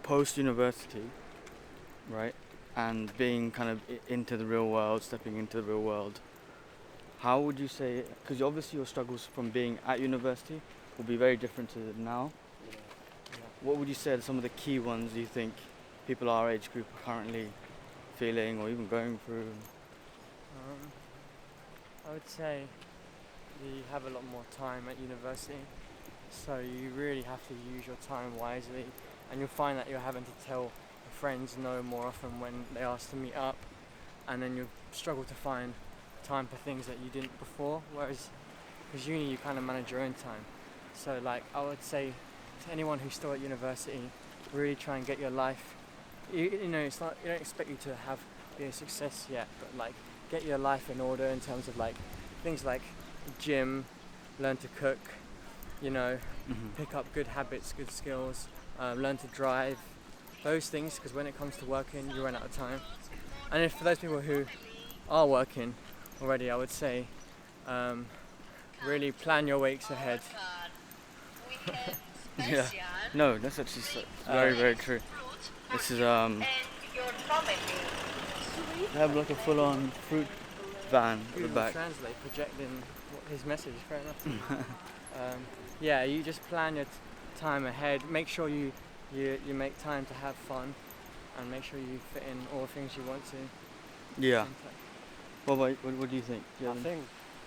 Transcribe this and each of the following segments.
post university, right, and being kind of into the real world, stepping into the real world, how would you say? Because obviously your struggles from being at university will be very different to now. Yeah. What would you say are some of the key ones you think people our age group are currently feeling or even going through? Um, I would say you have a lot more time at university, so you really have to use your time wisely, and you'll find that you're having to tell your friends no more often when they ask to meet up, and then you'll struggle to find time for things that you didn't before, whereas because uni you kind of manage your own time. So like I would say to anyone who's still at university, really try and get your life, you know, it's not, you don't expect you to have be a success yet, but like get your life in order in terms of like things like gym, learn to cook, you know, pick up good habits, good skills, learn to drive, those things, because when it comes to working you run out of time. And if for those people who are working already, I would say really plan your weeks ahead. Yeah. No, that's actually very true. This is they have like a full-on fruit van at the Google back. Translate projecting his message, fair enough. Yeah, you just plan your time ahead. Make sure you make time to have fun, and make sure you fit in all the things you want to. Yeah. What do you think? I think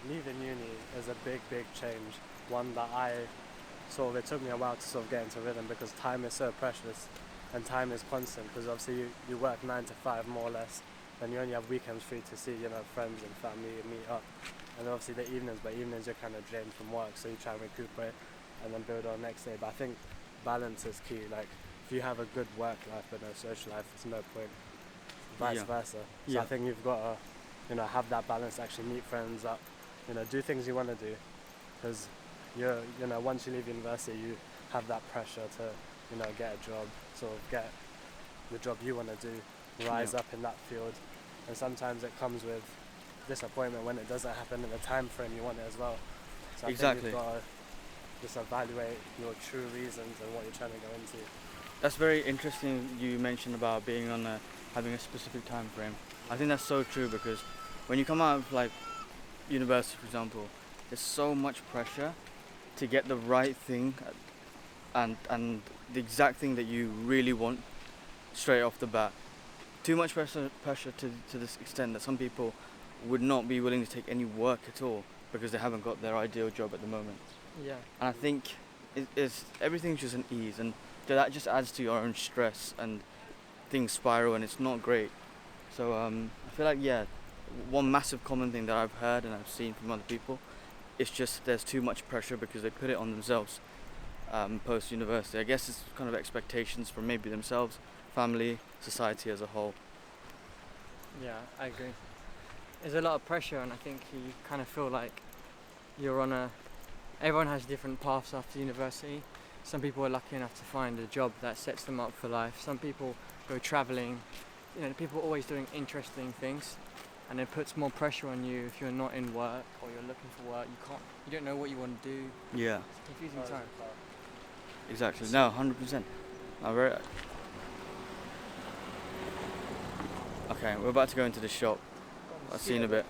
leaving uni is a big change. One that it took me a while to sort of get into rhythm, because time is so precious and time is constant, because obviously you work 9 to 5 more or less, and you only have weekends free to see, you know, friends and family and meet up, and obviously the evenings, but evenings you're kind of drained from work, so you try and recuperate and then build on next day. But I think balance is key. Like if you have a good work life but no social life, it's no point. Vice versa. So I think you've got to, you know, have that balance, actually meet friends up, you know, do things you want to do, because you know, once you leave university you have that pressure to, you know, get a job, sort of get the job you want to do, rise up in that field, and sometimes it comes with disappointment when it doesn't happen in the time frame you want it as well. So I think you've got to just evaluate your true reasons and what you're trying to go into. That's very interesting. You mentioned about being on having a specific time frame. I think that's so true, because when you come out of like university, for example, there's so much pressure to get the right thing and the exact thing that you really want straight off the bat. Too much pressure to this extent that some people would not be willing to take any work at all because they haven't got their ideal job at the moment. Yeah. And I think everything's just an ease, and that just adds to your own stress, and things spiral, and it's not great. So I feel like one massive common thing that I've heard and I've seen from other people, it's just there's too much pressure because they put it on themselves post university. I guess it's kind of expectations from maybe themselves, family, society as a whole. Yeah, I agree. There's a lot of pressure, and I think you kind of feel like you're on everyone has different paths after university. Some people are lucky enough to find a job that sets them up for life. Some people go travelling. You know, people are always doing interesting things, and it puts more pressure on you if you're not in work or you're looking for work. You don't know what you want to do. Yeah. It's a confusing time. Exactly. No, 100%. Okay, we're about to go into the shop. I'll see you in a bit.